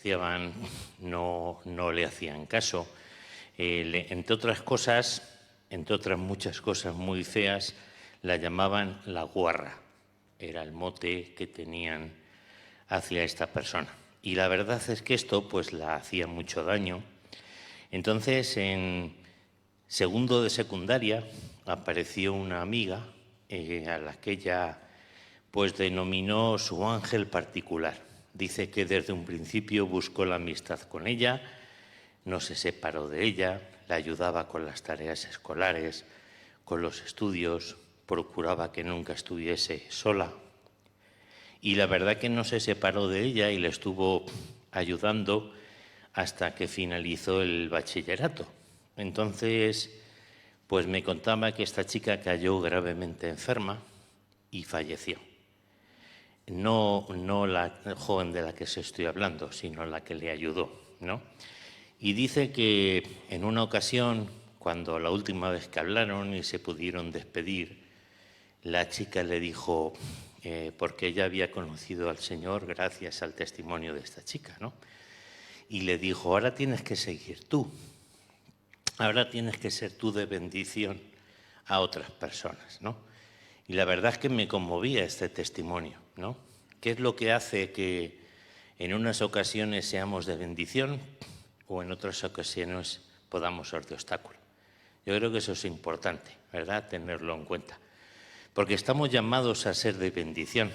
despreciaban, no le hacían caso. Entre otras cosas, entre otras muchas cosas muy feas, la llamaban la guarra. Era el mote que tenían hacia esta persona. Y la verdad es que esto pues la hacía mucho daño. Entonces, en segundo de secundaria apareció una amiga a la que ella pues denominó su ángel particular. Dice que desde un principio buscó la amistad con ella, no se separó de ella, la ayudaba con las tareas escolares, con los estudios, procuraba que nunca estuviese sola. Y la verdad que no se separó de ella y le estuvo ayudando hasta que finalizó el bachillerato. Entonces, pues me contaba que esta chica cayó gravemente enferma y falleció. No la joven de la que se estoy hablando, sino la que le ayudó, ¿no? Y dice que en una ocasión, cuando la última vez que hablaron y se pudieron despedir, la chica le dijo, porque ella había conocido al Señor gracias al testimonio de esta chica, ¿no? Y le dijo, ahora tienes que seguir tú, ahora tienes que ser tú de bendición a otras personas, ¿no? Y la verdad es que me conmovía este testimonio, ¿no? ¿Qué es lo que hace que en unas ocasiones seamos de bendición o en otras ocasiones podamos ser de obstáculo? Yo creo que eso es importante, ¿verdad?, tenerlo en cuenta. Porque estamos llamados a ser de bendición,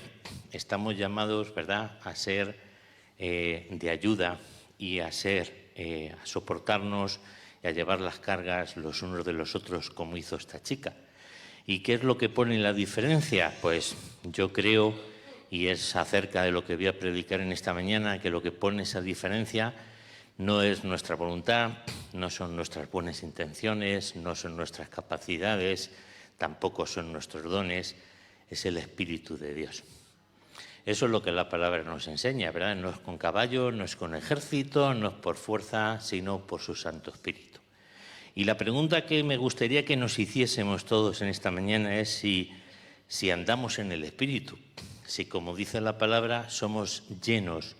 estamos llamados, ¿verdad?, a ser de ayuda y a soportarnos y a llevar las cargas los unos de los otros, como hizo esta chica. ¿Y qué es lo que pone la diferencia? Pues yo creo, y es acerca de lo que voy a predicar en esta mañana, que lo que pone esa diferencia no es nuestra voluntad, no son nuestras buenas intenciones, no son nuestras capacidades, tampoco son nuestros dones, es el Espíritu de Dios. Eso es lo que la palabra nos enseña, ¿verdad? No es con caballo, no es con ejército, no es por fuerza, sino por su Santo Espíritu. Y la pregunta que me gustaría que nos hiciésemos todos en esta mañana es si andamos en el Espíritu, si, como dice la palabra, somos llenos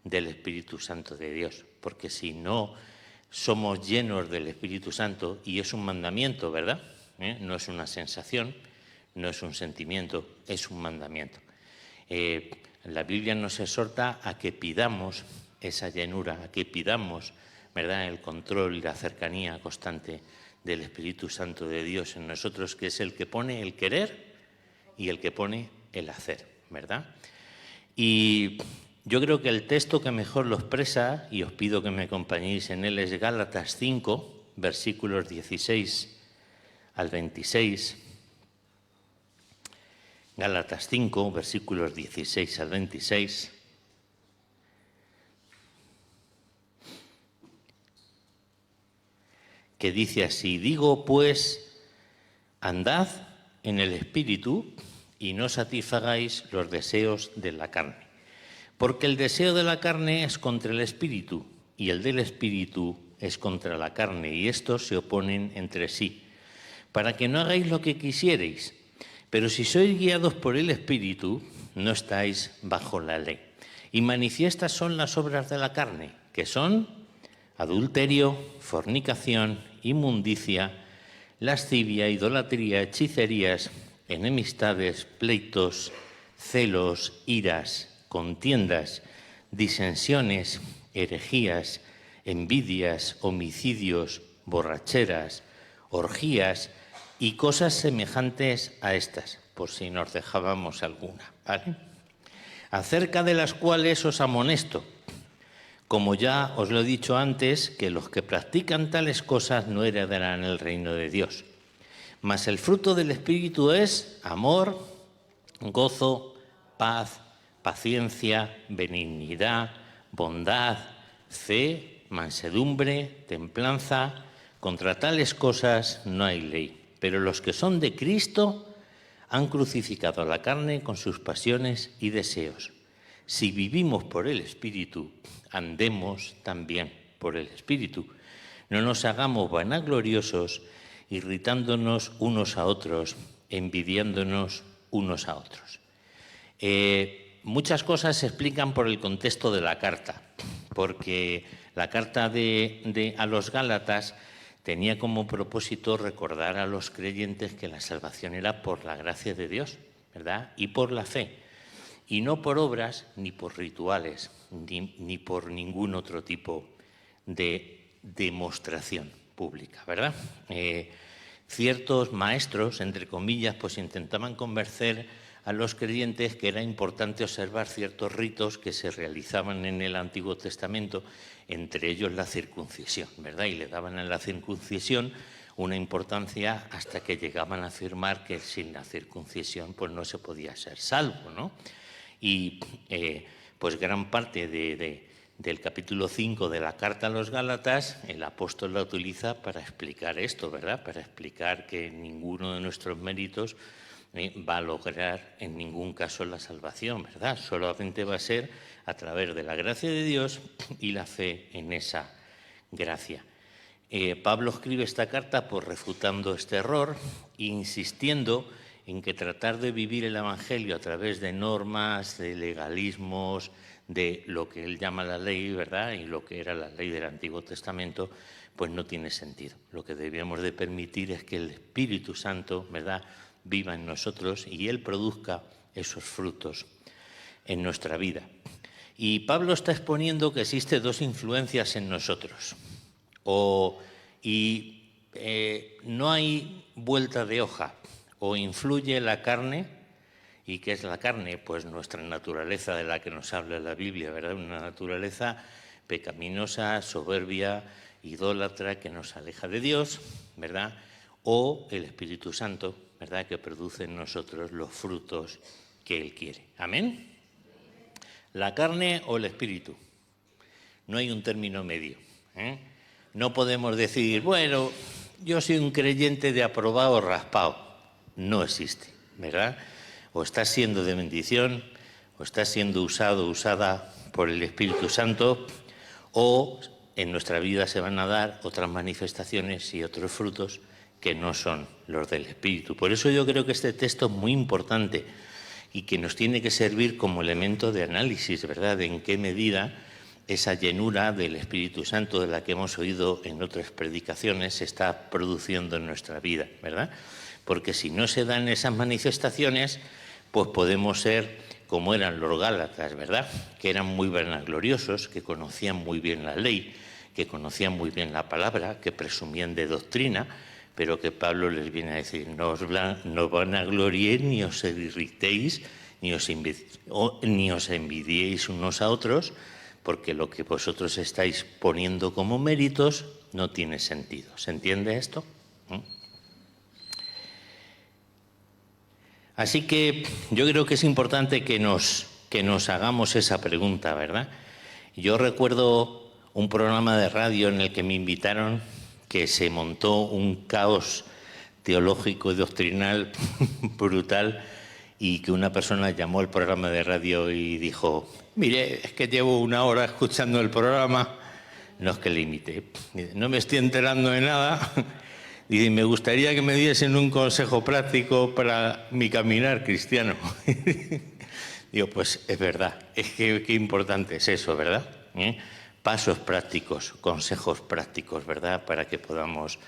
del Espíritu Santo de Dios. Porque si no somos llenos del Espíritu Santo, y es un mandamiento, ¿verdad?, no es una sensación, no es un sentimiento, es un mandamiento. La Biblia nos exhorta a que pidamos esa llenura, a que pidamos, ¿verdad?, el control y la cercanía constante del Espíritu Santo de Dios en nosotros, que es el que pone el querer y el que pone el hacer, ¿verdad? Y yo creo que el texto que mejor lo expresa, y os pido que me acompañéis en él, es Gálatas 5, versículos 16 al 26. Gálatas 5, versículos 16 al 26. Que dice así: digo pues, andad en el Espíritu y no satisfagáis los deseos de la carne. Porque el deseo de la carne es contra el Espíritu y el del Espíritu es contra la carne, y estos se oponen entre sí, para que no hagáis lo que quisierais. Pero si sois guiados por el Espíritu, no estáis bajo la ley. Y manifiestas son las obras de la carne, que son adulterio, fornicación, inmundicia, lascivia, idolatría, hechicerías, enemistades, pleitos, celos, iras, contiendas, disensiones, herejías, envidias, homicidios, borracheras, orgías y cosas semejantes a estas, por si nos dejábamos alguna, ¿vale? Acerca de las cuales os amonesto, como ya os lo he dicho antes, que los que practican tales cosas no heredarán el reino de Dios. Mas el fruto del Espíritu es amor, gozo, paz, paciencia, benignidad, bondad, fe, mansedumbre, templanza. Contra tales cosas no hay ley. Pero los que son de Cristo han crucificado a la carne con sus pasiones y deseos. Si vivimos por el Espíritu, andemos también por el Espíritu. No nos hagamos vanagloriosos, irritándonos unos a otros, envidiándonos unos a otros. Muchas cosas se explican por el contexto de la carta, porque la carta a los Gálatas tenía como propósito recordar a los creyentes que la salvación era por la gracia de Dios, ¿verdad? Y por la fe, y no por obras ni por rituales, ni por ningún otro tipo de demostración pública, ¿verdad? Ciertos maestros, entre comillas, pues intentaban convencer a los creyentes que era importante observar ciertos ritos que se realizaban en el Antiguo Testamento, entre ellos la circuncisión, ¿verdad? Y le daban a la circuncisión una importancia hasta que llegaban a afirmar que sin la circuncisión pues no se podía ser salvo, ¿no? Y pues gran parte del capítulo 5 de la Carta a los Gálatas, el apóstol la utiliza para explicar esto, ¿verdad? Para explicar que ninguno de nuestros méritos va a lograr en ningún caso la salvación, ¿verdad? Solamente va a ser a través de la gracia de Dios y la fe en esa gracia. Pablo escribe esta carta pues refutando este error e insistiendo en que tratar de vivir el Evangelio a través de normas, de legalismos, de lo que él llama la ley, ¿verdad?, y lo que era la ley del Antiguo Testamento, pues no tiene sentido. Lo que debíamos de permitir es que el Espíritu Santo, ¿verdad?, viva en nosotros y Él produzca esos frutos en nuestra vida. Y Pablo está exponiendo que existen dos influencias en nosotros. No hay vuelta de hoja. O influye la carne. ¿Y qué es la carne? Pues nuestra naturaleza de la que nos habla la Biblia, ¿verdad? Una naturaleza pecaminosa, soberbia, idólatra, que nos aleja de Dios, ¿verdad? O el Espíritu Santo, ¿verdad?, que produce en nosotros los frutos que Él quiere. ¿Amén? La carne o el espíritu. No hay un término medio, ¿eh? No podemos decir, bueno, yo soy un creyente de aprobado o raspado. No existe, ¿verdad? O estás siendo de bendición, o estás siendo usada por el Espíritu Santo, o en nuestra vida se van a dar otras manifestaciones y otros frutos que no son los del Espíritu. Por eso yo creo que este texto es muy importante y que nos tiene que servir como elemento de análisis, ¿verdad?, de en qué medida esa llenura del Espíritu Santo de la que hemos oído en otras predicaciones se está produciendo en nuestra vida, ¿verdad? Porque si no se dan esas manifestaciones, pues podemos ser como eran los Gálatas, ¿verdad?, que eran muy vanagloriosos, que conocían muy bien la ley, que conocían muy bien la palabra, que presumían de doctrina, pero que Pablo les viene a decir, no os vanagloriéis, ni os irritéis, ni os envidiéis unos a otros, porque lo que vosotros estáis poniendo como méritos no tiene sentido. ¿Se entiende esto? Así que yo creo que es importante que nos hagamos esa pregunta, ¿verdad? Yo recuerdo un programa de radio en el que me invitaron, que se montó un caos teológico y doctrinal brutal, y que una persona llamó al programa de radio y dijo, mire, es que llevo una hora escuchando el programa, no es que le imite, no me estoy enterando de nada, y me gustaría que me diesen un consejo práctico para mi caminar cristiano. Digo, pues es verdad, es que qué importante es eso, ¿verdad? Pasos prácticos, consejos prácticos, ¿verdad?, para que podamos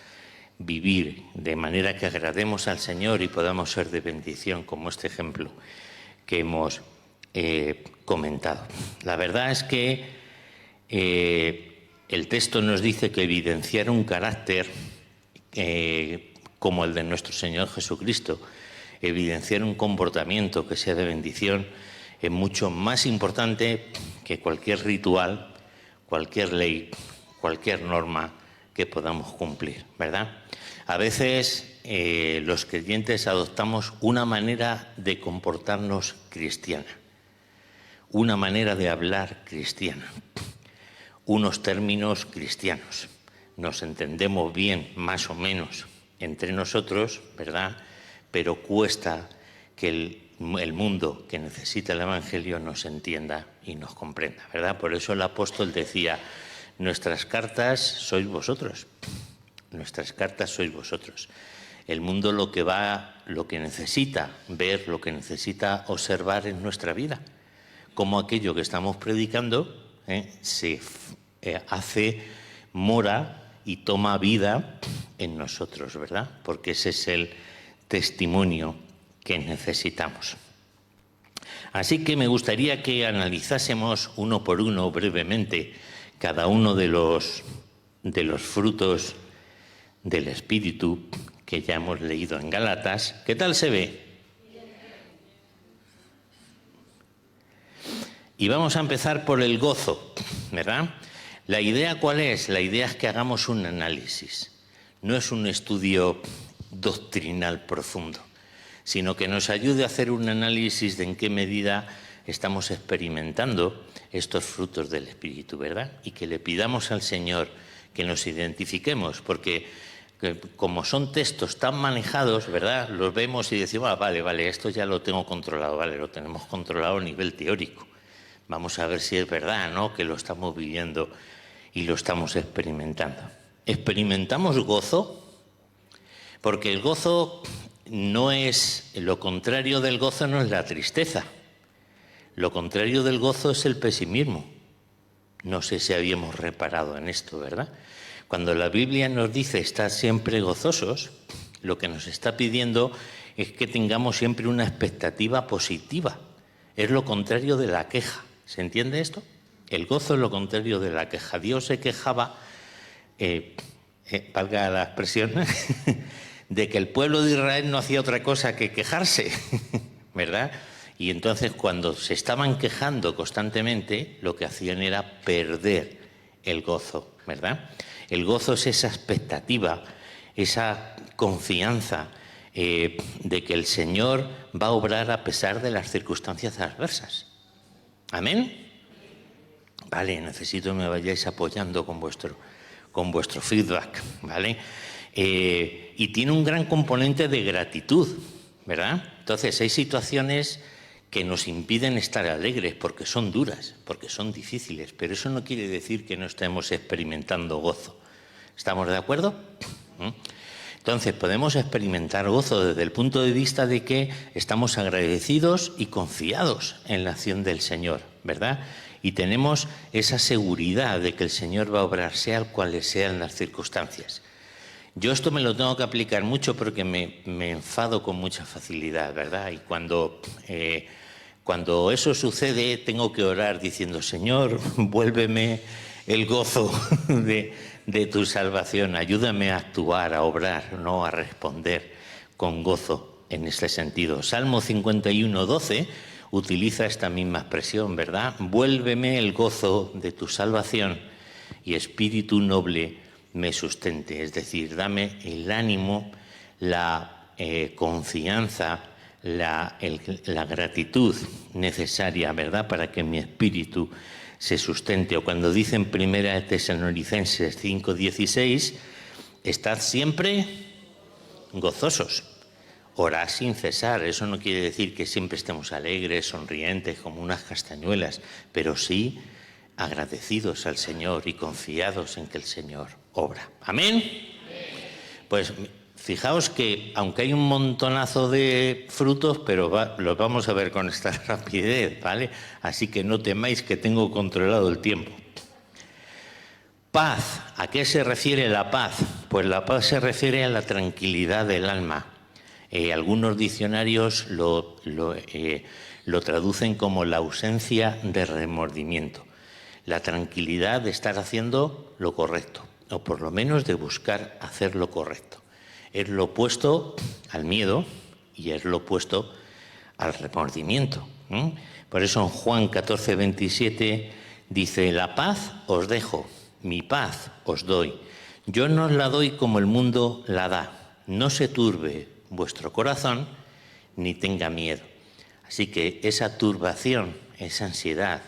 vivir de manera que agrademos al Señor y podamos ser de bendición, como este ejemplo que hemos comentado. La verdad es que el texto nos dice que evidenciar un carácter como el de nuestro Señor Jesucristo, evidenciar un comportamiento que sea de bendición, es mucho más importante que cualquier ritual, cualquier ley, cualquier norma que podamos cumplir, ¿verdad? A veces los creyentes adoptamos una manera de comportarnos cristiana, una manera de hablar cristiana, unos términos cristianos. Nos entendemos bien, más o menos, entre nosotros, ¿verdad? Pero cuesta que el mundo que necesita el Evangelio nos entienda y nos comprenda, ¿verdad? Por eso el apóstol decía, nuestras cartas sois vosotros, nuestras cartas sois vosotros. El mundo lo que necesita ver, lo que necesita observar en nuestra vida, cómo aquello que estamos predicando se hace mora y toma vida en nosotros, ¿verdad? Porque ese es el testimonio que necesitamos. Así que me gustaría que analizásemos uno por uno brevemente cada uno de los frutos del Espíritu que ya hemos leído en Gálatas. ¿Qué tal se ve? Y vamos a empezar por el gozo, ¿verdad? ¿La idea cuál es? La idea es que hagamos un análisis. No es un estudio doctrinal profundo, sino que nos ayude a hacer un análisis de en qué medida estamos experimentando estos frutos del Espíritu, ¿verdad? Y que le pidamos al Señor que nos identifiquemos, porque como son textos tan manejados, ¿verdad? Los vemos y decimos, vale, esto ya lo tengo controlado, vale, lo tenemos controlado a nivel teórico. Vamos a ver si es verdad, ¿no?, que lo estamos viviendo y lo estamos experimentando. ¿Experimentamos gozo? Porque el gozo no es, lo contrario del gozo no es la tristeza. Lo contrario del gozo es el pesimismo. No sé si habíamos reparado en esto, ¿verdad? Cuando la Biblia nos dice estar siempre gozosos, lo que nos está pidiendo es que tengamos siempre una expectativa positiva. Es lo contrario de la queja. ¿Se entiende esto? El gozo es lo contrario de la queja. Dios se quejaba, valga la expresión, de que el pueblo de Israel no hacía otra cosa que quejarse, ¿verdad? Y entonces cuando se estaban quejando constantemente, lo que hacían era perder el gozo, ¿verdad? El gozo es esa expectativa, esa confianza de que el Señor va a obrar a pesar de las circunstancias adversas. ¿Amén? Vale, necesito que me vayáis apoyando con vuestro feedback, ¿vale? Y tiene un gran componente de gratitud, ¿verdad? Entonces hay situaciones que nos impiden estar alegres porque son duras, porque son difíciles, pero eso no quiere decir que no estemos experimentando gozo. ¿Estamos de acuerdo? Entonces podemos experimentar gozo desde el punto de vista de que estamos agradecidos y confiados en la acción del Señor, ¿verdad? Y tenemos esa seguridad de que el Señor va a obrar sean cuales sean las circunstancias. Yo esto me lo tengo que aplicar mucho porque me enfado con mucha facilidad, ¿verdad? Y cuando eso sucede tengo que orar diciendo, Señor, vuélveme el gozo de tu salvación, ayúdame a actuar, a obrar, no a responder con gozo en este sentido. Salmo 51:12 utiliza esta misma expresión, ¿verdad? Vuélveme el gozo de tu salvación y espíritu noble me sustente, es decir, dame el ánimo, la confianza, la gratitud necesaria, ¿verdad?, para que mi espíritu se sustente. O cuando dice en 1 Tesalonicenses 5:16, estad siempre gozosos, orad sin cesar. Eso no quiere decir que siempre estemos alegres, sonrientes, como unas castañuelas, pero sí agradecidos al Señor y confiados en que el Señor obra. ¿Amén? Pues fijaos que aunque hay un montonazo de frutos, pero los vamos a ver con esta rapidez, ¿vale? Así que no temáis que tengo controlado el tiempo. Paz. ¿A qué se refiere la paz? Pues la paz se refiere a la tranquilidad del alma. Algunos diccionarios lo traducen como la ausencia de remordimiento. La tranquilidad de estar haciendo lo correcto, o por lo menos de buscar hacer lo correcto. Es lo opuesto al miedo y es lo opuesto al remordimiento. Por eso en Juan 14:27 dice, la paz os dejo, mi paz os doy. Yo no os la doy como el mundo la da. No se turbe vuestro corazón ni tenga miedo. Así que esa turbación, esa ansiedad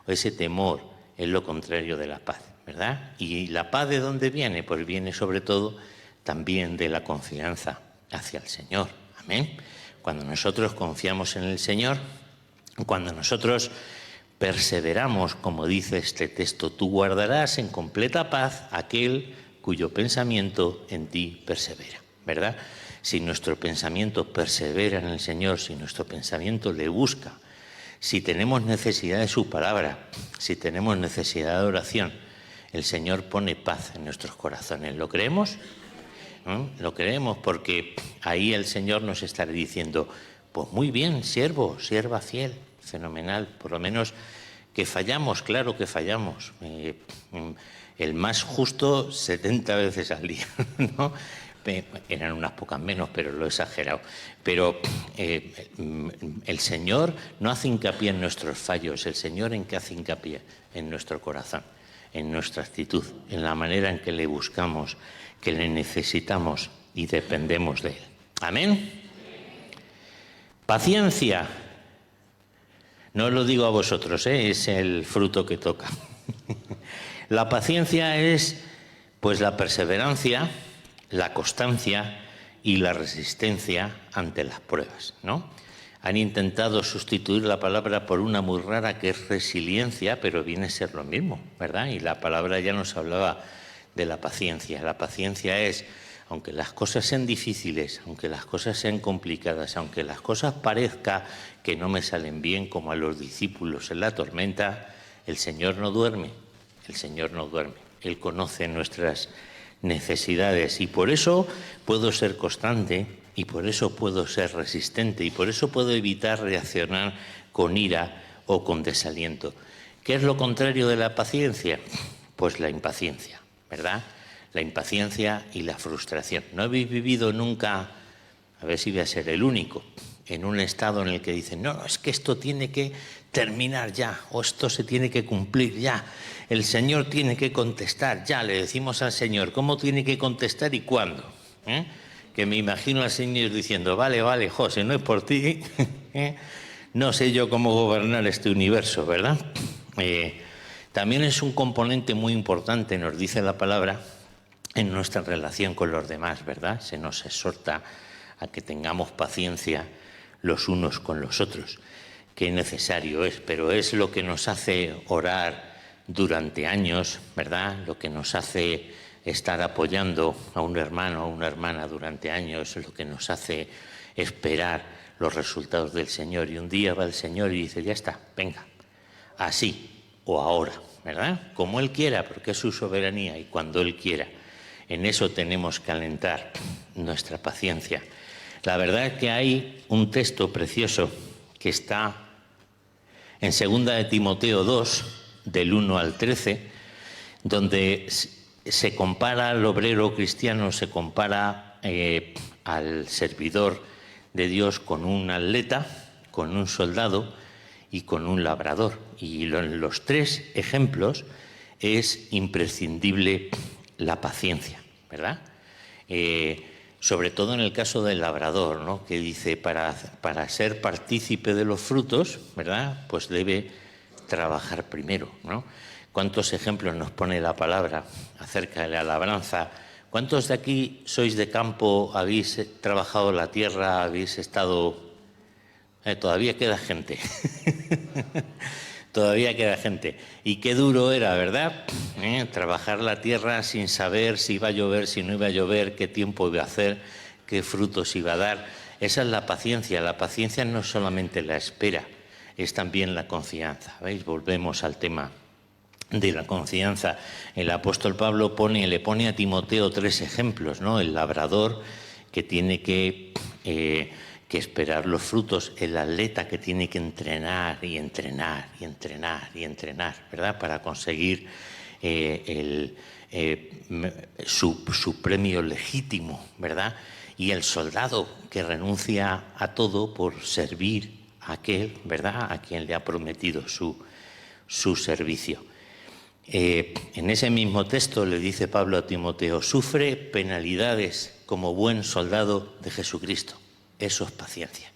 o ese temor es lo contrario de la paz, ¿verdad? ¿Y la paz de dónde viene? Pues viene sobre todo también de la confianza hacia el Señor. Amén. Cuando nosotros confiamos en el Señor, cuando nosotros perseveramos, como dice este texto, tú guardarás en completa paz aquel cuyo pensamiento en ti persevera, ¿verdad? Si nuestro pensamiento persevera en el Señor, si nuestro pensamiento le busca, Si tenemos necesidad de su palabra, si tenemos necesidad de oración, el Señor pone paz en nuestros corazones. ¿Lo creemos? ¿No? Lo creemos porque ahí el Señor nos estará diciendo, pues muy bien, siervo, sierva fiel, fenomenal. Por lo menos que fallamos, claro que fallamos. El más justo 70 veces al día, ¿no? Eran unas pocas menos, pero lo he exagerado. Pero el Señor no hace hincapié en nuestros fallos, el Señor en qué hace hincapié, en nuestro corazón, en nuestra actitud, en la manera en que le buscamos, que le necesitamos y dependemos de él. Amén. Paciencia. No os lo digo a vosotros, es el fruto que toca. La paciencia es, pues, la perseverancia, la constancia y la resistencia ante las pruebas, ¿no? Han intentado sustituir la palabra por una muy rara que es resiliencia, pero viene a ser lo mismo, ¿verdad? Y la palabra ya nos hablaba de la paciencia. La paciencia es, aunque las cosas sean difíciles, aunque las cosas sean complicadas, aunque las cosas parezca que no me salen bien, como a los discípulos en la tormenta, el Señor no duerme, el Señor no duerme. Él conoce nuestras necesidades y por eso puedo ser constante y por eso puedo ser resistente y por eso puedo evitar reaccionar con ira o con desaliento. ¿Qué es lo contrario de la paciencia? Pues la impaciencia, ¿verdad? La impaciencia y la frustración. ¿No habéis vivido nunca, a ver si voy a ser el único, en un estado en el que dicen, no, es que esto tiene que terminar ya, o esto se tiene que cumplir ya, el Señor tiene que contestar ya, le decimos al Señor, ¿cómo tiene que contestar y cuándo? Que me imagino al Señor diciendo, vale, José, no es por ti, no sé yo cómo gobernar este universo, ¿verdad? También es un componente muy importante, nos dice la palabra, en nuestra relación con los demás, ¿verdad? Se nos exhorta a que tengamos paciencia los unos con los otros, que necesario es, pero es lo que nos hace orar durante años, ¿verdad? Lo que nos hace estar apoyando a un hermano o una hermana durante años, lo que nos hace esperar los resultados del Señor. Y un día va el Señor y dice, ya está, venga, así o ahora, ¿verdad? Como Él quiera, porque es su soberanía y cuando Él quiera. En eso tenemos que alentar nuestra paciencia. La verdad es que hay un texto precioso que está en 2 de Timoteo 2, del 1 al 13, donde se compara al obrero cristiano, se compara al servidor de Dios con un atleta, con un soldado y con un labrador. Y en los tres ejemplos es imprescindible la paciencia, ¿verdad? Sobre todo en el caso del labrador, ¿no? Que dice, para ser partícipe de los frutos, ¿verdad? Pues debe trabajar primero, ¿no? ¿Cuántos ejemplos nos pone la palabra acerca de la labranza? ¿Cuántos de aquí sois de campo, habéis trabajado la tierra, habéis estado... todavía queda gente. Todavía queda gente. Y qué duro era, ¿verdad? Trabajar la tierra sin saber si iba a llover, si no iba a llover, qué tiempo iba a hacer, qué frutos iba a dar. Esa es la paciencia. La paciencia no es solamente la espera, es también la confianza. ¿Veis? Volvemos al tema de la confianza. El apóstol Pablo le pone a Timoteo 3 ejemplos, ¿no? El labrador que tiene que esperar los frutos, el atleta que tiene que entrenar y entrenar y entrenar y entrenar, ¿verdad? Para conseguir su premio legítimo, ¿verdad? Y el soldado que renuncia a todo por servir a aquel, ¿verdad?, a quien le ha prometido su servicio. En ese mismo texto le dice Pablo a Timoteo, sufre penalidades como buen soldado de Jesucristo. Eso es paciencia.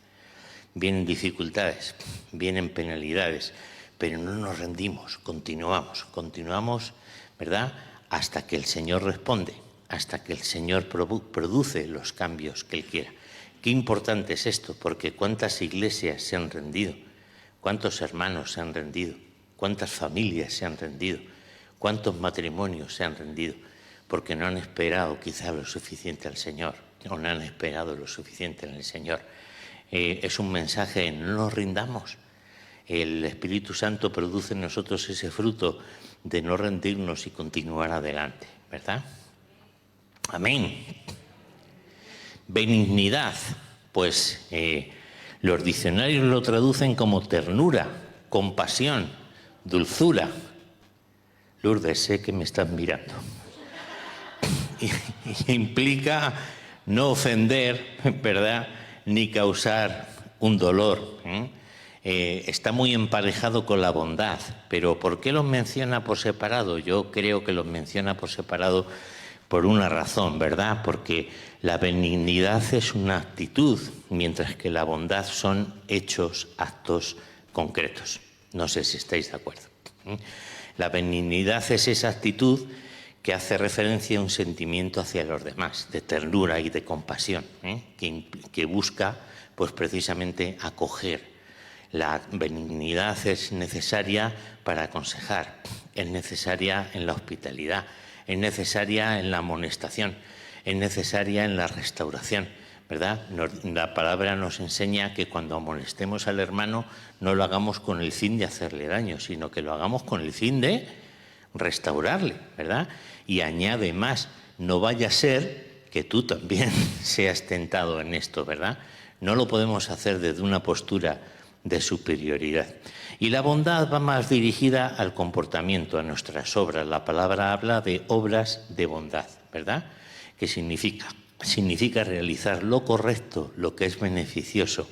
Vienen dificultades, vienen penalidades, pero no nos rendimos, continuamos, ¿verdad?, hasta que el Señor responde, hasta que el Señor produce los cambios que Él quiera. Qué importante es esto, porque cuántas iglesias se han rendido, cuántos hermanos se han rendido, cuántas familias se han rendido, cuántos matrimonios se han rendido, porque no han esperado quizá lo suficiente al Señor, o no han esperado lo suficiente en el Señor. Es un mensaje, no nos rindamos. el Espíritu Santo produce en nosotros ese fruto de no rendirnos y continuar adelante, ¿verdad? Amén. Benignidad, pues los diccionarios lo traducen como ternura, compasión, dulzura. Lourdes, sé que me estás mirando. Y implica no ofender, ¿verdad?, ni causar un dolor. Está muy emparejado con la bondad, pero ¿por qué los menciona por separado? Yo creo que los menciona por separado por una razón, ¿verdad? Porque la benignidad es una actitud, mientras que la bondad son hechos, actos concretos. No sé si estáis de acuerdo. La benignidad es esa actitud que hace referencia a un sentimiento hacia los demás, de ternura y de compasión, que busca, pues precisamente, acoger. La benignidad es necesaria para aconsejar, es necesaria en la hospitalidad, es necesaria en la amonestación, es necesaria en la restauración, ¿verdad? La palabra nos enseña que cuando amonestemos al hermano no lo hagamos con el fin de hacerle daño, sino que lo hagamos con el fin de restaurarle, ¿verdad? Y añade más, no vaya a ser que tú también seas tentado en esto, ¿verdad? No lo podemos hacer desde una postura de superioridad. Y la bondad va más dirigida al comportamiento, a nuestras obras. La palabra habla de obras de bondad, ¿verdad? ¿Qué significa? Significa realizar lo correcto, lo que es beneficioso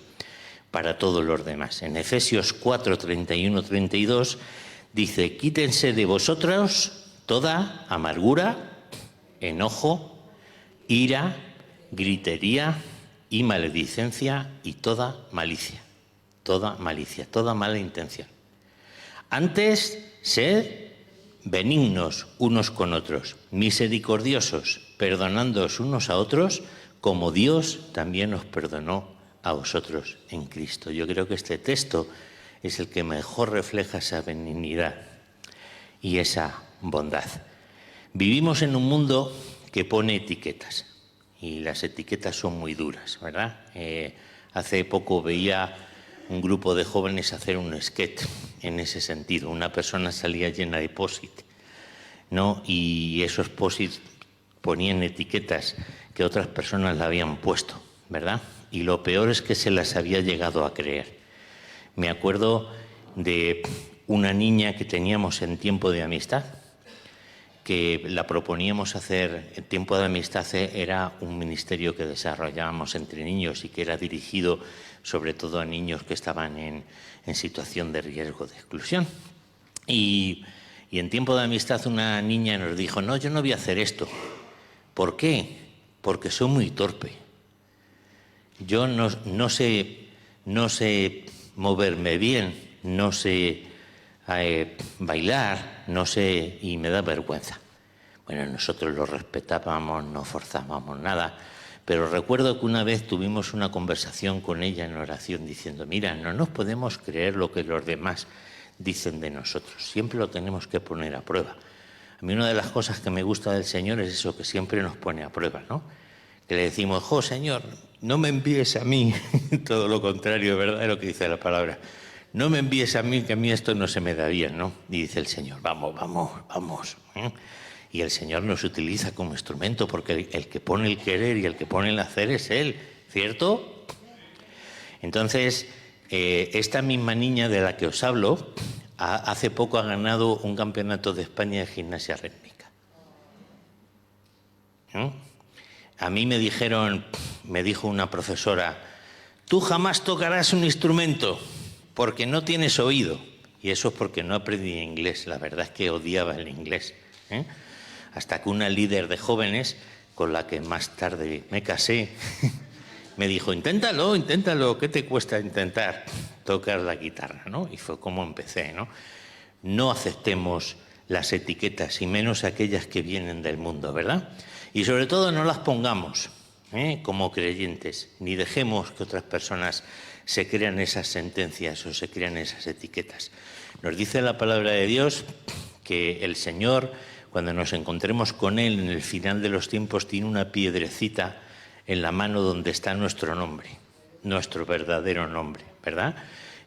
para todos los demás. En Efesios 4, 31, 32 dice: quítense de vosotros toda amargura, enojo, ira, gritería y maledicencia y toda malicia, toda mala intención. Antes, sed benignos unos con otros, misericordiosos, perdonándoos unos a otros, como Dios también os perdonó a vosotros en Cristo. Yo creo que este texto es el que mejor refleja esa benignidad y esa bondad. Vivimos en un mundo que pone etiquetas, y las etiquetas son muy duras, ¿verdad? Hace poco veía un grupo de jóvenes hacer un sketch en ese sentido. Una persona salía llena de post-it, ¿no? Y esos post-it ponían etiquetas que otras personas le habían puesto, ¿verdad? Y lo peor es que se las había llegado a creer. Me acuerdo de una niña que teníamos en tiempo de amistad, que la proponíamos hacer. En tiempo de amistad era un ministerio que desarrollábamos entre niños y que era dirigido sobre todo a niños que estaban en situación de riesgo de exclusión. Y en tiempo de amistad una niña nos dijo: no, yo no voy a hacer esto. ¿Por qué? Porque soy muy torpe. Yo no sé moverme bien, no sé bailar, no sé, y me da vergüenza. Bueno, nosotros lo respetábamos, no forzábamos nada, pero recuerdo que una vez tuvimos una conversación con ella en oración diciendo: mira, no nos podemos creer lo que los demás dicen de nosotros, siempre lo tenemos que poner a prueba. A mí una de las cosas que me gusta del Señor es eso, que siempre nos pone a prueba, ¿no? Que le decimos: jo, Señor, no me envíes a mí, todo lo contrario, ¿verdad?, de lo que dice la palabra. No me envíes a mí, que a mí esto no se me da bien, ¿no? Y dice el Señor: vamos, vamos, vamos. Y el Señor nos utiliza como instrumento, porque el que pone el querer y el que pone el hacer es Él, ¿cierto? Entonces, esta misma niña de la que os hablo, hace poco ha ganado un campeonato de España de gimnasia rítmica. A mí me dijo una profesora: tú jamás tocarás un instrumento porque no tienes oído. Y eso es porque no aprendí inglés. La verdad es que odiaba el inglés. Hasta que una líder de jóvenes, con la que más tarde me casé, me dijo: inténtalo, ¿qué te cuesta intentar tocar la guitarra, ¿no? Y fue como empecé, ¿no? No aceptemos las etiquetas, y menos aquellas que vienen del mundo, ¿verdad? Y sobre todo no las pongamos como creyentes, ni dejemos que otras personas se crean esas sentencias o se crean esas etiquetas. Nos dice la palabra de Dios que el Señor, cuando nos encontremos con Él en el final de los tiempos, tiene una piedrecita en la mano donde está nuestro nombre, nuestro verdadero nombre, ¿verdad?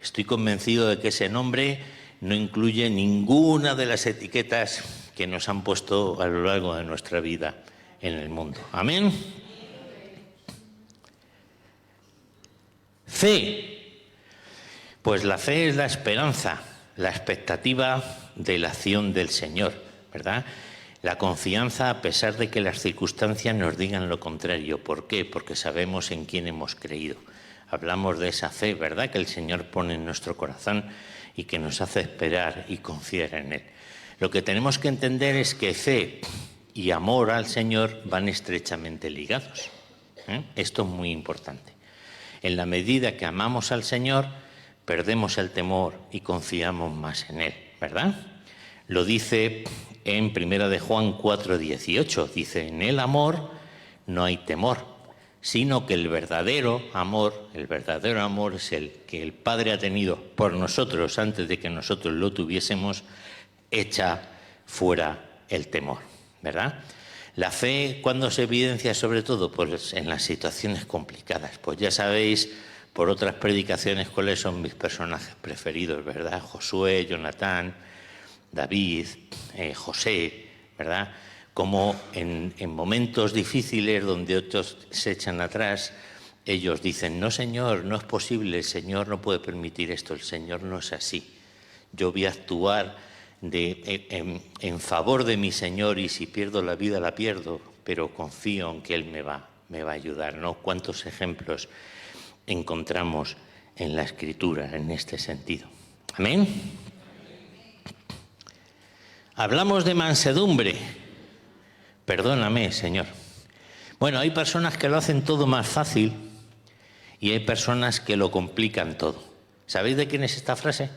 Estoy convencido de que ese nombre no incluye ninguna de las etiquetas que nos han puesto a lo largo de nuestra vida en el mundo. Amén. Fe. Pues la fe es la esperanza, la expectativa de la acción del Señor, ¿verdad? La confianza a pesar de que las circunstancias nos digan lo contrario. ¿Por qué? Porque sabemos en quién hemos creído. Hablamos de esa fe, ¿verdad?, que el Señor pone en nuestro corazón y que nos hace esperar y confiar en Él. Lo que tenemos que entender es que fe y amor al Señor van estrechamente ligados. Esto es muy importante. En la medida que amamos al Señor, perdemos el temor y confiamos más en Él, ¿verdad? Lo dice en 1 de Juan 4:18. Dice, en el amor no hay temor, sino que el verdadero amor es el que el Padre ha tenido por nosotros antes de que nosotros lo tuviésemos, echa fuera el temor, ¿verdad? La fe, ¿cuándo se evidencia sobre todo? Pues en las situaciones complicadas. Pues ya sabéis, por otras predicaciones, cuáles son mis personajes preferidos, ¿verdad? Josué, Jonatán, David, José, ¿verdad? Como en momentos difíciles donde otros se echan atrás, ellos dicen, no Señor, no es posible, el Señor no puede permitir esto, el Señor no es así. Yo voy a actuar en favor de mi Señor y si pierdo la vida la pierdo, pero confío en que Él me va a ayudar, ¿no? ¿Cuántos ejemplos encontramos en la Escritura en este sentido? Amén. Hablamos de mansedumbre. Perdóname, Señor. Bueno, hay personas que lo hacen todo más fácil y hay personas que lo complican todo. ¿Sabéis de quién es esta frase?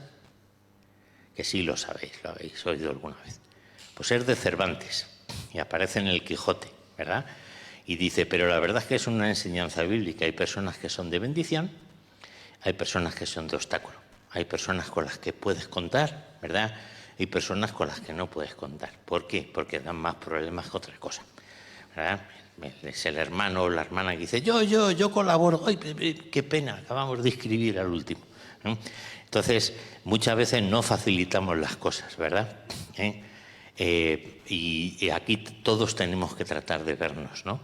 Que sí lo sabéis, lo habéis oído alguna vez. Pues es de Cervantes y aparece en el Quijote, ¿verdad? Y dice, pero la verdad es que es una enseñanza bíblica. Hay personas que son de bendición, hay personas que son de obstáculo. Hay personas con las que puedes contar, ¿verdad? Hay personas con las que no puedes contar. ¿Por qué? Porque dan más problemas que otra cosa, ¿verdad? Es el hermano o la hermana que dice, yo colaboro. ¡Ay, qué pena! Acabamos de escribir al último, ¿no? Entonces, muchas veces no facilitamos las cosas, ¿verdad? Y aquí todos tenemos que tratar de vernos, ¿no?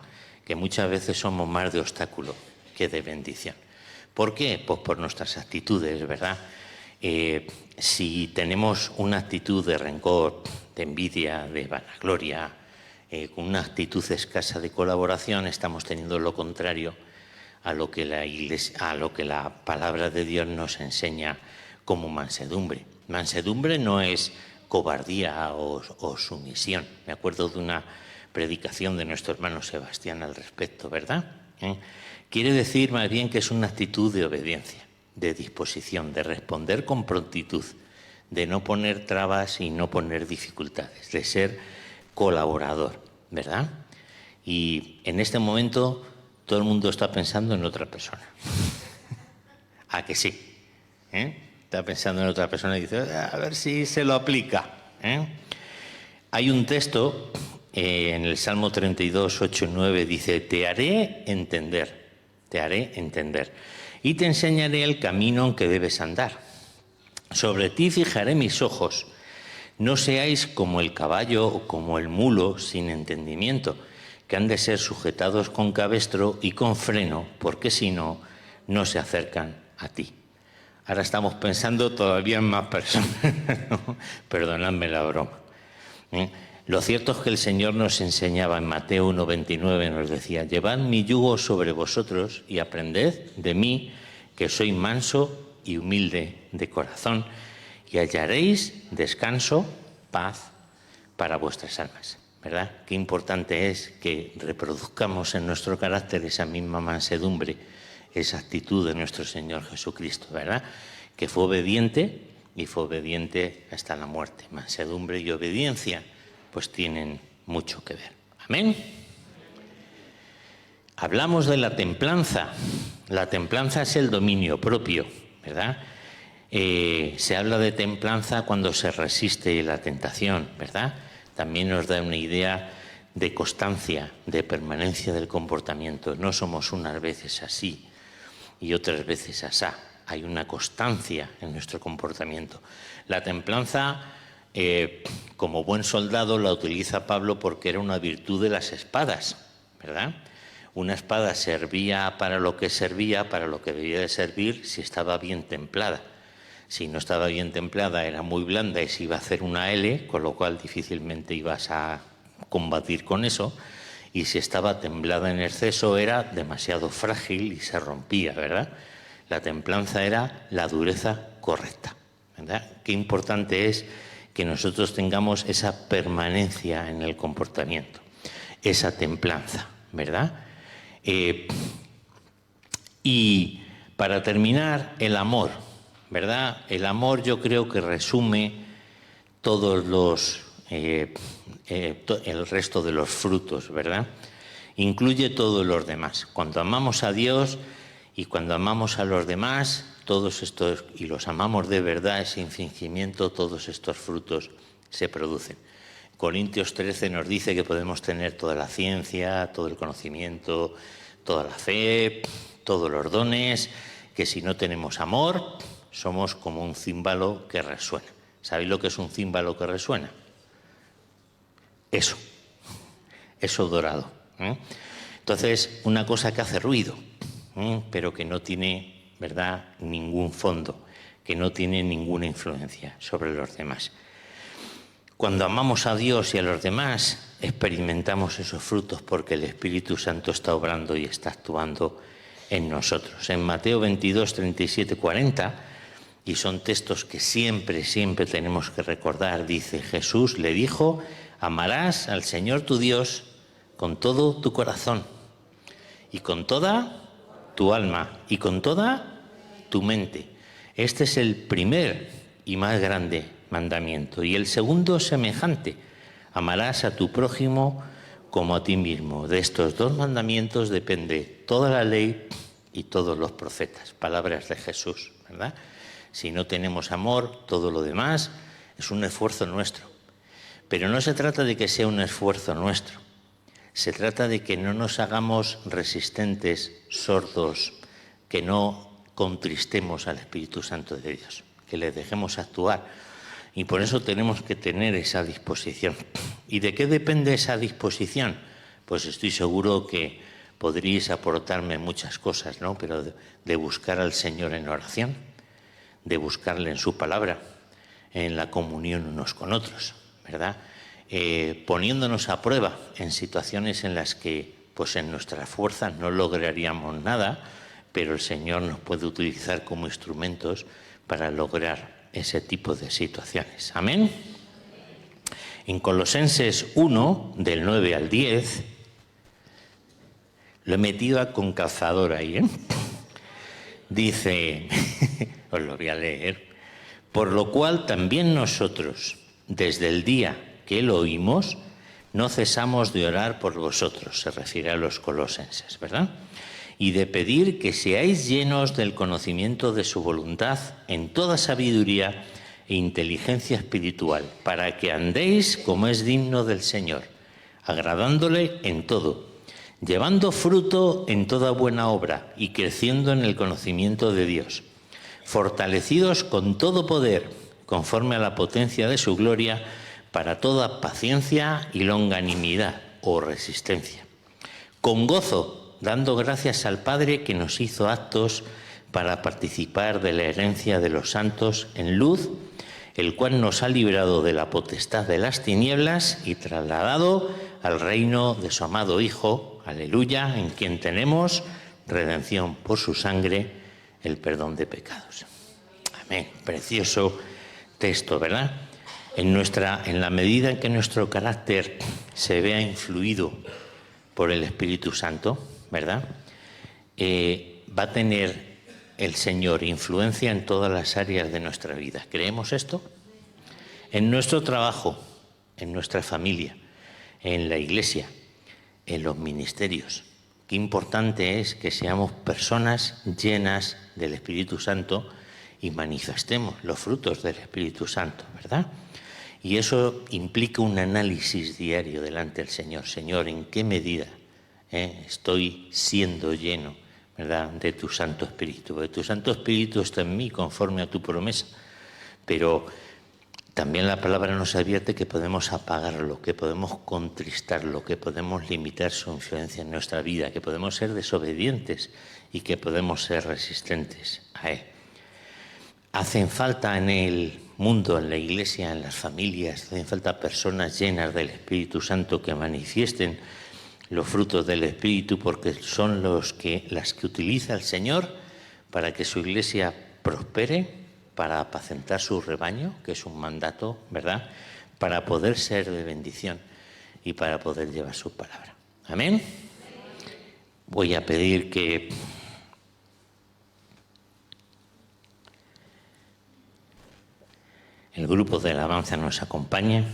Que muchas veces somos más de obstáculo que de bendición. ¿Por qué? Pues por nuestras actitudes, ¿verdad? Si tenemos una actitud de rencor, de envidia, de vanagloria, con una actitud escasa de colaboración, estamos teniendo lo contrario a lo que la Iglesia, a lo que la palabra de Dios nos enseña como mansedumbre. Mansedumbre no es cobardía o sumisión. Me acuerdo de una predicación de nuestro hermano Sebastián al respecto, ¿verdad? Quiere decir más bien que es una actitud de obediencia, de disposición, de responder con prontitud, de no poner trabas y no poner dificultades, de ser colaborador, ¿verdad? Y en este momento todo el mundo está pensando en otra persona. ¿A que sí? Está pensando en otra persona y dice, a ver si se lo aplica. Hay un texto en el Salmo 32, 8 y 9, dice, te haré entender, y te enseñaré el camino en que debes andar. Sobre ti fijaré mis ojos. No seáis como el caballo o como el mulo sin entendimiento, que han de ser sujetados con cabestro y con freno, porque si no, no se acercan a ti. Ahora estamos pensando todavía en más personas, ¿no? Perdonadme la broma. Lo cierto es que el Señor nos enseñaba en Mateo 1:29, nos decía, llevad mi yugo sobre vosotros y aprended de mí, que soy manso y humilde de corazón, y hallaréis descanso, paz para vuestras almas, ¿verdad? Qué importante es que reproduzcamos en nuestro carácter esa misma mansedumbre, esa actitud de nuestro Señor Jesucristo, ¿verdad? Que fue obediente y fue obediente hasta la muerte. Mansedumbre y obediencia pues tienen mucho que ver. Amén. Hablamos de la templanza. La templanza es el dominio propio, ¿verdad? Se habla de templanza cuando se resiste la tentación, ¿verdad? También nos da una idea de constancia, de permanencia del comportamiento. No somos unas veces así y otras veces asá. hay una constancia en nuestro comportamiento. La templanza, como buen soldado, la utiliza Pablo porque era una virtud de las espadas, ¿verdad? Una espada servía para lo que debía de servir si estaba bien templada. Si no estaba bien templada, era muy blanda y se iba a hacer una L, con lo cual difícilmente ibas a combatir con eso. Y si estaba templada en exceso, era demasiado frágil y se rompía, ¿verdad? La templanza era la dureza correcta, ¿verdad? Qué importante es que nosotros tengamos esa permanencia en el comportamiento, esa templanza, ¿verdad? Y para terminar, el amor, ¿verdad? El amor yo creo que resume todos el resto de los frutos, ¿verdad? Incluye todos los demás. Cuando amamos a Dios y cuando amamos a los demás, todos estos, y los amamos de verdad, ese fingimiento, todos estos frutos se producen. Corintios 13 nos dice que podemos tener toda la ciencia, todo el conocimiento, toda la fe, todos los dones, que si no tenemos amor, somos como un címbalo que resuena. ¿Sabéis lo que es un címbalo que resuena? Eso dorado. Entonces, una cosa que hace ruido, pero que no tiene, ¿verdad?, ningún fondo, que no tiene ninguna influencia sobre los demás. Cuando amamos a Dios y a los demás, experimentamos esos frutos porque el Espíritu Santo está obrando y está actuando en nosotros. En Mateo 22, 37, 40, y son textos que siempre tenemos que recordar, dice: Jesús le dijo: amarás al Señor tu Dios con todo tu corazón y con toda tu alma y con toda tu mente. Este es el primer y más grande mandamiento. Y el segundo, semejante: amarás a tu prójimo como a ti mismo. De estos dos mandamientos depende toda la ley y todos los profetas. Palabras de Jesús, ¿verdad? Si no tenemos amor, todo lo demás es un esfuerzo nuestro. Pero no se trata de que sea un esfuerzo nuestro. Se trata de que no nos hagamos resistentes, sordos, que no contristemos al Espíritu Santo de Dios, que le dejemos actuar. Y por eso tenemos que tener esa disposición. ¿Y de qué depende esa disposición? Pues estoy seguro que podríais aportarme muchas cosas, ¿no? Pero de buscar al Señor en oración, de buscarle en su palabra, en la comunión unos con otros, ¿verdad? Poniéndonos a prueba en situaciones en las que, pues en nuestras fuerzas no lograríamos nada, pero el Señor nos puede utilizar como instrumentos para lograr ese tipo de situaciones. Amén. En Colosenses 1, del 9 al 10, lo he metido con calzador ahí, Dice, os lo voy a leer: por lo cual también nosotros, desde el día que lo oímos, no cesamos de orar por vosotros, se refiere a los colosenses, ¿verdad? Y de pedir que seáis llenos del conocimiento de su voluntad en toda sabiduría e inteligencia espiritual, para que andéis como es digno del Señor, agradándole en todo, llevando fruto en toda buena obra y creciendo en el conocimiento de Dios, fortalecidos con todo poder, conforme a la potencia de su gloria, para toda paciencia y longanimidad o resistencia, con gozo, dando gracias al Padre que nos hizo aptos para participar de la herencia de los santos en luz, el cual nos ha librado de la potestad de las tinieblas y trasladado al reino de su amado Hijo, aleluya, en quien tenemos redención por su sangre, el perdón de pecados. Amén. Precioso texto, ¿verdad? En la medida en que nuestro carácter se vea influido por el Espíritu Santo, ¿verdad? Va a tener el Señor influencia en todas las áreas de nuestra vida. ¿Creemos esto? En nuestro trabajo, en nuestra familia, en la iglesia, en los ministerios. Qué importante es que seamos personas llenas del Espíritu Santo y manifestemos los frutos del Espíritu Santo, ¿verdad? Y eso implica un análisis diario delante del Señor. Señor, ¿en qué medida estoy siendo lleno ¿verdad?, de tu Santo Espíritu. Porque tu Santo Espíritu está en mí conforme a tu promesa, pero también la palabra nos advierte que podemos apagarlo, que podemos contristarlo, que podemos limitar su influencia en nuestra vida, que podemos ser desobedientes y que podemos ser resistentes a Él. Hacen falta en el mundo, en la Iglesia, en las familias, hacen falta personas llenas del Espíritu Santo que manifiesten los frutos del Espíritu, porque son las que utiliza el Señor para que su Iglesia prospere, para apacentar su rebaño, que es un mandato, ¿verdad?, para poder ser de bendición y para poder llevar su palabra. Amén. Voy a pedir que el grupo de alabanza nos acompañe.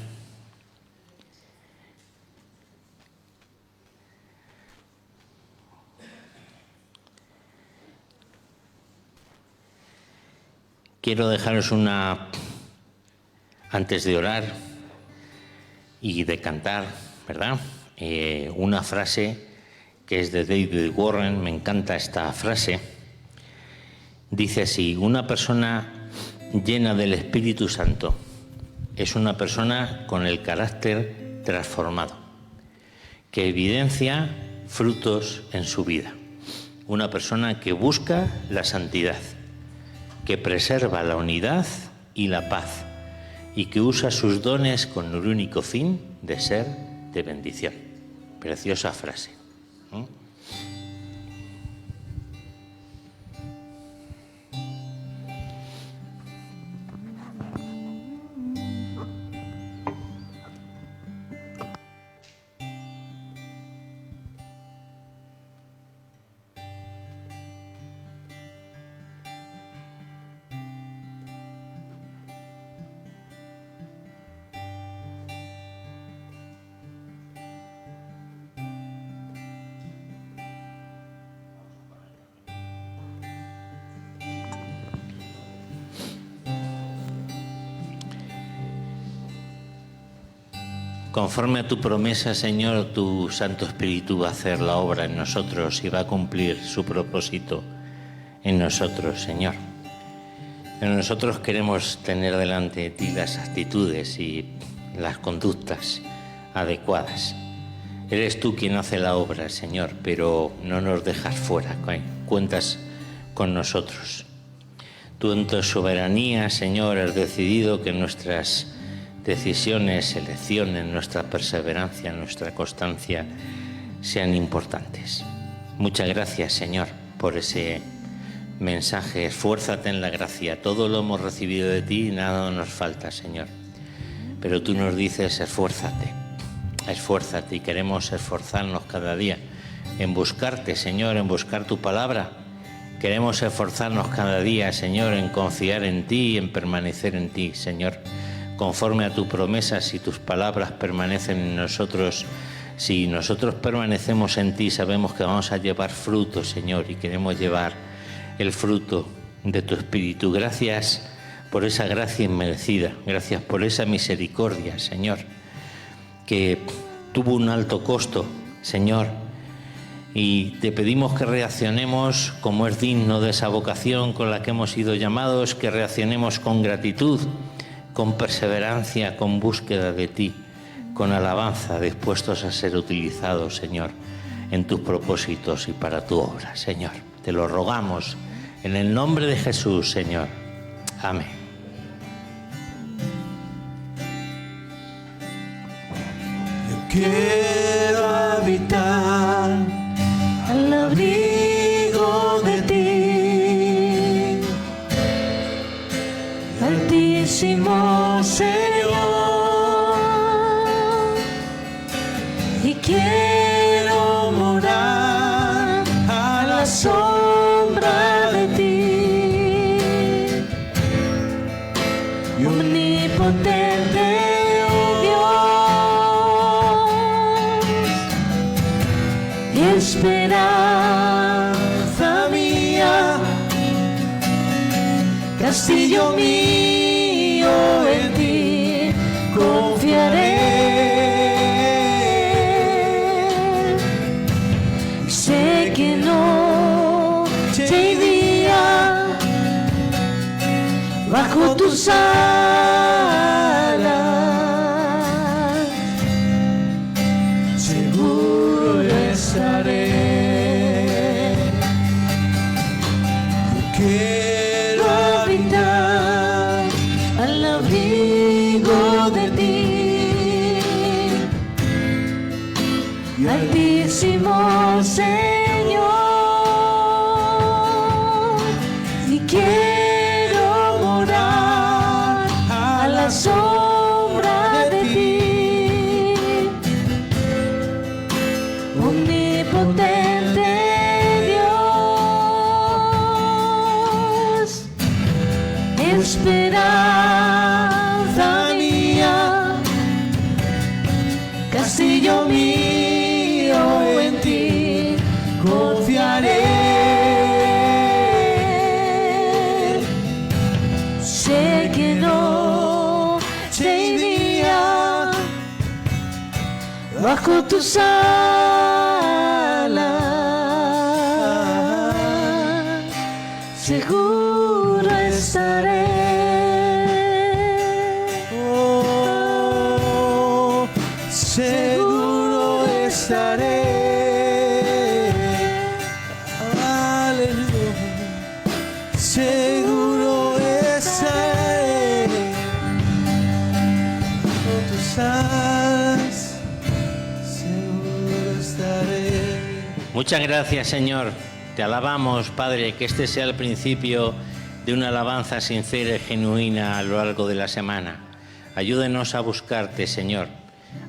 Quiero dejaros antes de orar y de cantar, ¿verdad?, una frase que es de David Warren. Me encanta esta frase. Dice así: una persona llena del Espíritu Santo es una persona con el carácter transformado, que evidencia frutos en su vida. Una persona que busca la santidad, que preserva la unidad y la paz y que usa sus dones con el único fin de ser de bendición. Preciosa frase. Conforme a tu promesa, Señor, tu Santo Espíritu va a hacer la obra en nosotros y va a cumplir su propósito en nosotros, Señor. Pero nosotros queremos tener delante de ti las actitudes y las conductas adecuadas. Eres tú quien hace la obra, Señor, pero no nos dejas fuera, cuentas con nosotros. Tú en tu soberanía, Señor, has decidido que nuestras decisiones, elecciones, nuestra perseverancia, nuestra constancia sean importantes. Muchas gracias, Señor, por ese mensaje. Esfuérzate en la gracia. Todo lo hemos recibido de ti y nada nos falta, Señor. Pero tú nos dices: esfuérzate, esfuérzate, y queremos esforzarnos cada día en buscarte, Señor, en buscar tu palabra. Queremos esforzarnos cada día, Señor, en confiar en ti y en permanecer en ti, Señor. Conforme a tu promesa, si tus palabras permanecen en nosotros, si nosotros permanecemos en ti, sabemos que vamos a llevar fruto, Señor, y queremos llevar el fruto de tu Espíritu. Gracias por esa gracia inmerecida, gracias por esa misericordia, Señor, que tuvo un alto costo, Señor, y te pedimos que reaccionemos como es digno de esa vocación con la que hemos sido llamados, que reaccionemos con gratitud, con perseverancia, con búsqueda de ti, con alabanza, dispuestos a ser utilizados, Señor, en tus propósitos y para tu obra, Señor. Te lo rogamos en el nombre de Jesús, Señor. Amén. Yo quiero habitar al abrigo de ti, Altísimo Señor, y quiero morar a la sombra de ti, omnipotente Dios y esperanza mía, castillo mío, en ti confiaré. Sé que no tus alas, seguro estaré. Quiero habitar al abrigo de ti, Altísimo Señor, y quiero morar a la sombra de ti, omnipotente Dios, esperanza mía, castillo mío, en ti confiaré. Sé que noche y día bajo tus alas seguro estaré. Oh, seguro estaré. Aleluya. Seguro estaré. Con tus alas, seguro estaré. Muchas gracias, Señor. Te alabamos, Padre, que este sea el principio de una alabanza sincera y genuina a lo largo de la semana. Ayúdenos a buscarte, Señor,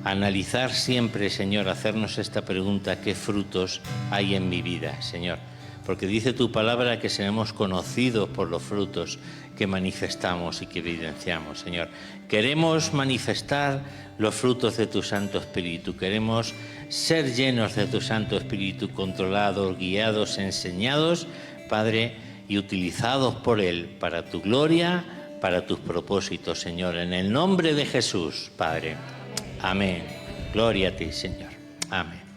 a analizar siempre, Señor, a hacernos esta pregunta: ¿qué frutos hay en mi vida, Señor? Porque dice tu palabra que seremos conocidos por los frutos que manifestamos y que evidenciamos, Señor. Queremos manifestar los frutos de tu Santo Espíritu, queremos ser llenos de tu Santo Espíritu, controlados, guiados, enseñados, Padre, y utilizados por Él para tu gloria, para tus propósitos, Señor. En el nombre de Jesús, Padre. Amén. Gloria a ti, Señor. Amén.